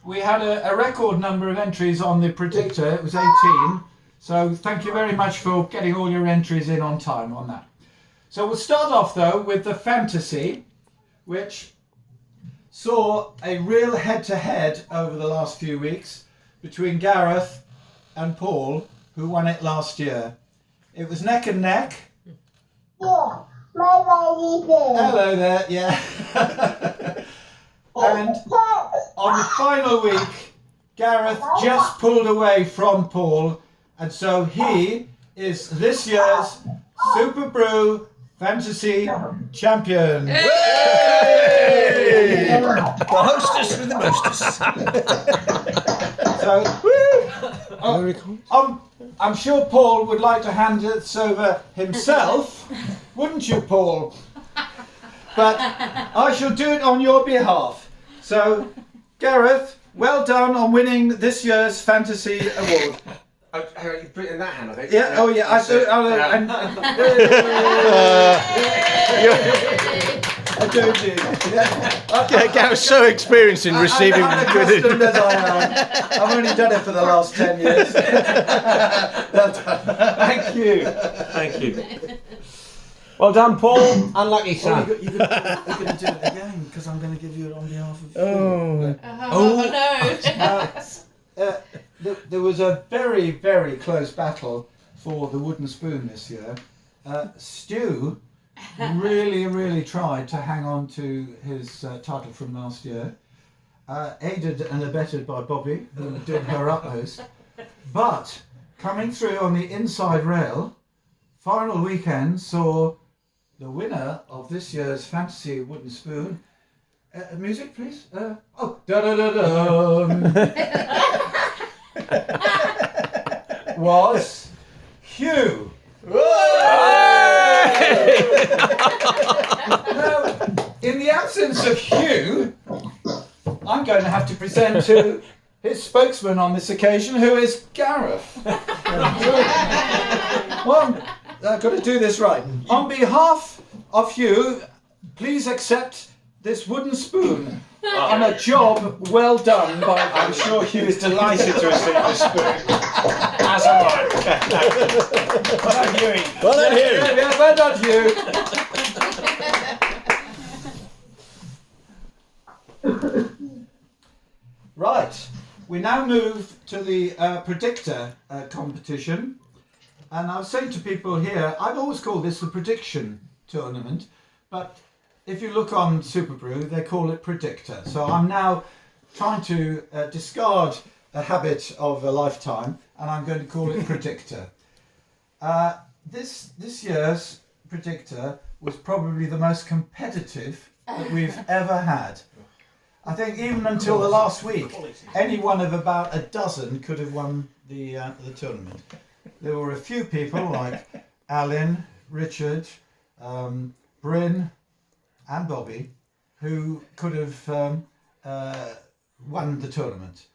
we had a record number of entries on the predictor. It was 18. So thank you very much for getting all your entries in on time on that. So we'll start off though with the fantasy, which saw a real head-to-head over the last few weeks between Gareth and Paul, who won it last year. It was neck and neck. Yeah, my lady did. Hello there, yeah. And on the final week, Gareth just pulled away from Paul, and so he is this year's Super Brew Fantasy Champion. Yay! The hostess with the mostess. So, I'm sure Paul would like to hand this over himself, wouldn't you, Paul? But I shall do it on your behalf. So, Gareth, well done on winning this year's Fantasy Award. Oh, you put it in that hand, I think. Yeah, oh yeah, I do. I do indeed. Yeah, Gareth's so experienced in receiving Unaccustomed as I am, I've only done it for the last 10 years. Thank you. Thank you. Well done, Paul. Unlucky son. You're going to do it again because I'm going to give you it on behalf of. No. There was a very, very close battle for the wooden spoon this year. Stu really tried to hang on to his title from last year, aided and abetted by Bobby, who did her utmost. But coming through on the inside rail, final weekend saw the winner of this year's Fantasy Wooden Spoon. Music, please. Oh, da da da da. Was Hugh. Now, in the absence of Hugh, I'm going to have to present to his spokesman on this occasion, who is Gareth. Well, I've got to do this right. On behalf of Hugh, please accept this wooden spoon on a job well done by. I'm sure Hugh is delighted to receive this spoon. As am I. Well done, Hughie. Well done, Hugh. Yeah, well done, Hugh. Right, we now move to the predictor competition. And I was saying to people here, I've always called this the prediction tournament, but if you look on Super Brew, they call it predictor. So I'm now trying to discard a habit of a lifetime, and I'm going to call it predictor. This year's predictor was probably the most competitive that we've ever had. I think even until the last week, any one of about a dozen could have won the tournament. There were a few people like Alan, Richard, Bryn, and Bobby who could have won the tournament.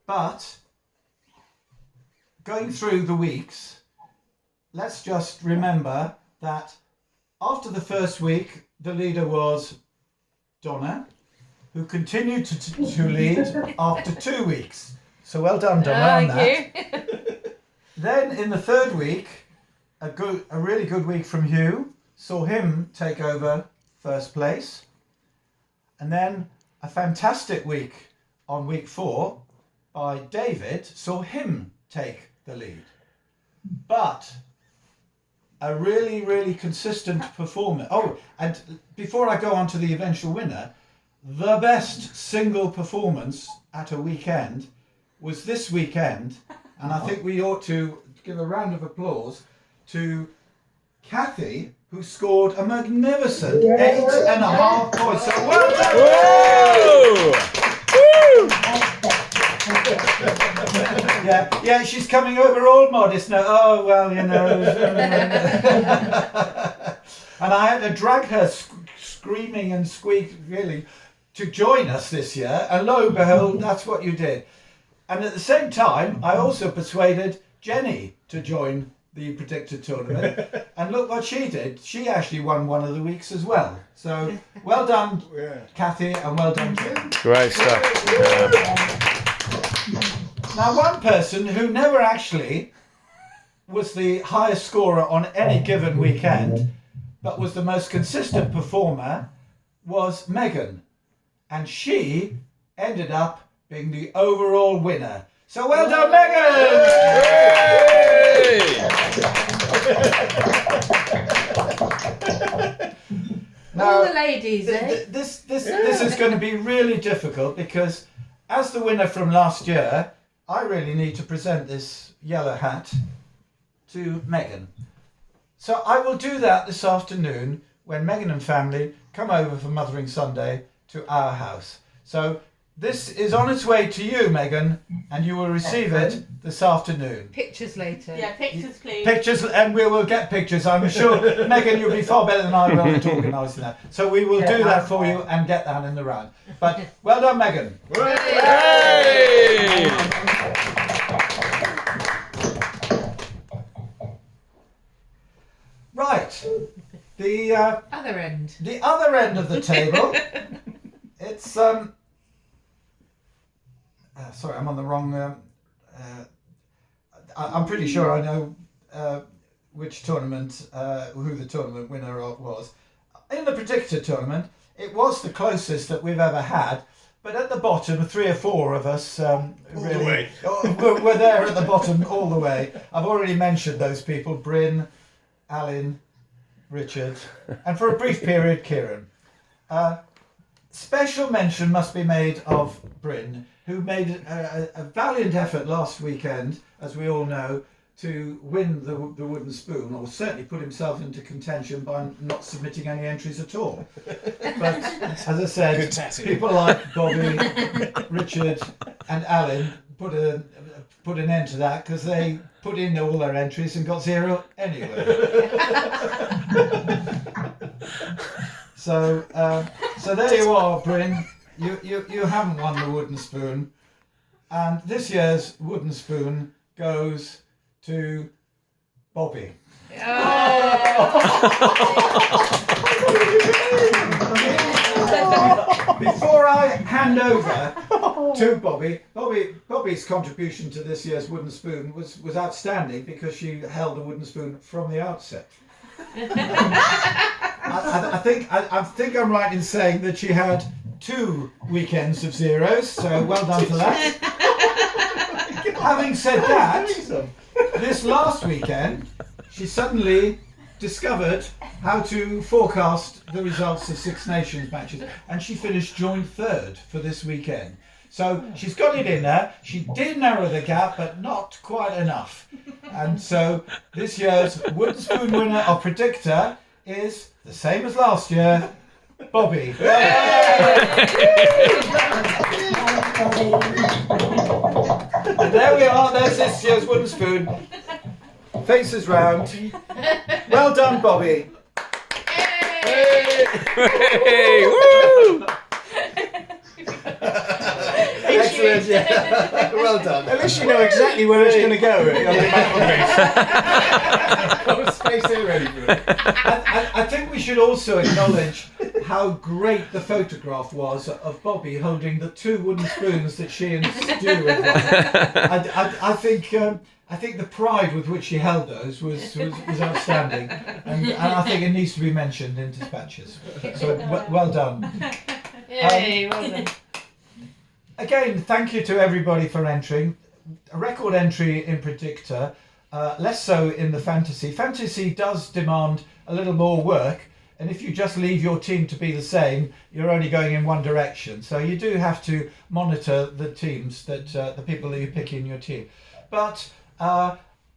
But going through the weeks, let's just remember that after the first week, the leader was Donna, who continued to lead after 2 weeks. So well done, Donna, on that. Thank you. Then in the third week, a really good week from Hugh saw him take over first place. And then a fantastic week on week 4 by David saw him take the lead. But a really consistent performance. Oh, and before I go on to the eventual winner, the best single performance at a weekend was this weekend, and I think we ought to give a round of applause to Kathy, who scored a magnificent 8.5 points. So well done! Yeah, she's coming over all modest now. Oh, well, you know. And I had to drag her screaming and squeak, really, to join us this year. And lo and behold, that's what you did. And at the same time, I also persuaded Jenny to join the predicted tournament. And look what she did. She actually won one of the weeks as well. So well done, Kathy, and well done, Jenny. Great stuff. Yeah. Now, one person who never actually was the highest scorer on any given weekend, but was the most consistent performer, was Megan. And she ended up being the overall winner. So well done, Megan! Now, All the ladies, eh? This is going to be really difficult because as the winner from last year, I really need to present this yellow hat to Megan. So I will do that this afternoon when Megan and family come over for Mothering Sunday to our house. So this is on its way to you, Megan, and you will receive it this afternoon. Pictures later. Yeah, pictures, please. Pictures, and we will get pictures. I'm sure, Megan, you'll be far better than I will at organising that. So we will do that for you and get that in the round. But well done, Megan. Hey! Right, the Other end. the other end of the table. It's sorry, I'm on the wrong. I'm pretty sure I know which tournament, who the tournament winner was. In the predictor tournament, it was the closest that we've ever had. But at the bottom, 3 or 4 of us really were there at the bottom all the way. I've already mentioned those people: Bryn, Alan, Richard, and for a brief period, Kieran. Special mention must be made of Bryn, who made a valiant effort last weekend, as we all know, to win the wooden spoon, or certainly put himself into contention by not submitting any entries at all. But as I said, people like Bobby, Richard, and Alan put an end to that because they put in all their entries and got 0 anyway. So there you are, Bryn. You haven't won the wooden spoon, and this year's wooden spoon goes to Bobby. Before I hand over to Bobby's contribution to this year's wooden spoon was outstanding because she held the wooden spoon from the outset. I think I'm right in saying that she had 2 weekends of 0s, so well done for that. Having said that, this last weekend she suddenly discovered how to forecast the results of Six Nations matches, and she finished joint 3rd for this weekend. So she's got it in her. She did narrow the gap, but not quite enough. And so this year's wooden spoon winner of Predictor is the same as last year, Bobby. And there we are, there's this year's wooden spoon. Faces round. Well done, Bobby. Hey! Woo! Excellent, yeah. Well done. At least you know exactly where it's going to go. Got space here ready for it. I think we should also acknowledge how great the photograph was of Bobby holding the 2 wooden spoons that she and Stu had won. I think the pride with which she held those was outstanding, and I think it needs to be mentioned in dispatches. So well done. Yay, well done. Again, thank you to everybody for entering. A record entry in Predictor, less so in the Fantasy. Fantasy does demand a little more work, and if you just leave your team to be the same, you're only going in one direction. So you do have to monitor the teams, that the people that you pick in your team. But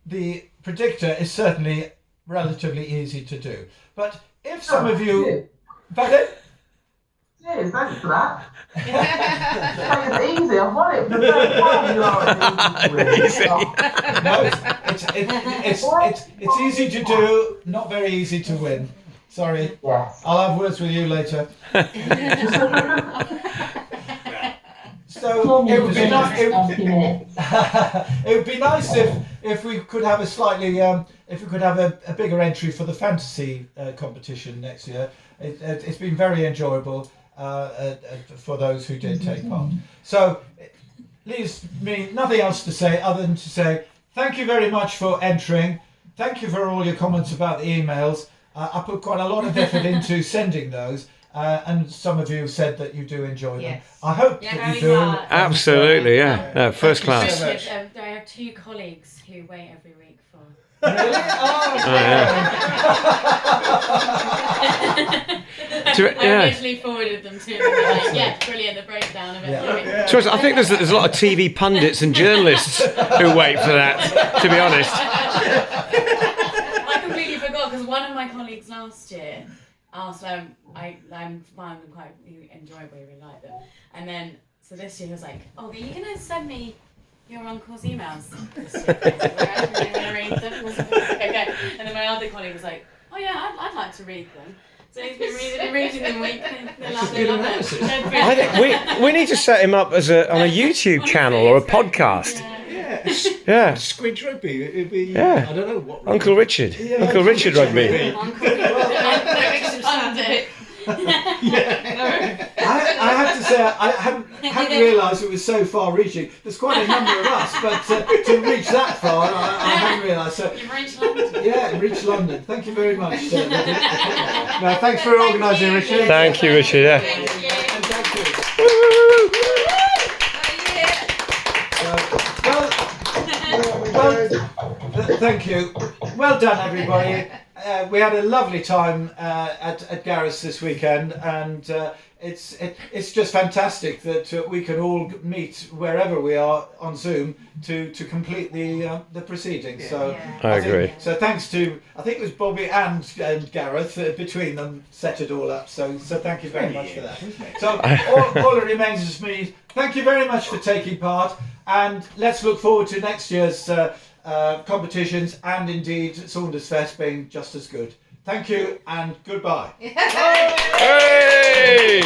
the Predictor is certainly relatively easy to do. But if some of you... Pardon? Cheers, thanks for that. It's easy, I've won it for the first time. You are No, it's easy to do, not very easy to win. Sorry. Yes. I'll have words with you later. So it would be nice. It would be nice if we could have a slightly if we could have a bigger entry for the fantasy competition next year. It's been very enjoyable for those who did take part. So leaves me nothing else to say other than to say thank you very much for entering. Thank you for all your comments about the emails. I put quite a lot of effort into sending those. And some of you have said that you do enjoy them. Yes. I hope Yeah, that you very do. hard. Absolutely, yeah. No, first Thank you class. so much. I have 2 colleagues who wait every week for. Really? Oh, I literally forwarded them to them. They're like, yeah, brilliant, the breakdown of it. Yeah. So I think there's a lot of TV pundits and journalists who wait for that, to be honest. I completely forgot because one of my colleagues last year asked, I find them quite enjoyable, I really like them. And then, so this year he was like, oh, are you going to send me your on-course emails this year? I really want to read them. Okay. And then my other colleague was like, oh yeah, I'd like to read them. So he's been reading them weekly. They love it. I think we need to set him up as on a YouTube channel or a podcast. Yeah. Squidge Rugby. It'd be. Yeah. I don't know what. Uncle Richard. Uncle Richard Rugby. I have to say, I hadn't realised it was so far-reaching. There's quite a number of us, but to reach that far, I hadn't realised. So, You've reached London. yeah, reach London. Thank you very much. No, thanks for organising, Richard. Thank you, Richard. Yeah. Thank you. And thank you. Thank you. Well done, everybody. We had a lovely time at Gareth's this weekend, and it's just fantastic that we can all meet wherever we are on Zoom to complete the proceedings. So I agree. So thanks to, I think it was Bobby and Gareth between them set it all up. So thank you very much for that. So all it remains is me. Thank you very much for taking part, and let's look forward to next year's competitions, and indeed Saunders Fest being just as good. Thank you and goodbye. Hey!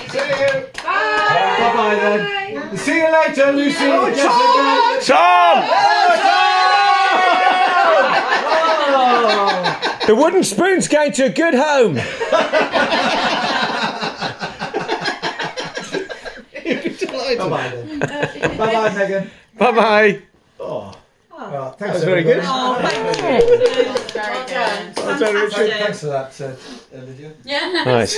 See you. Bye bye then. See you later, Lucy. Tom! The wooden spoon's going to a good home. Bye bye then. Bye bye, Megan. Bye bye. Oh, thanks. That's very good. Oh, thank you. Very good. Thanks for that, Lydia. Yeah. Nice.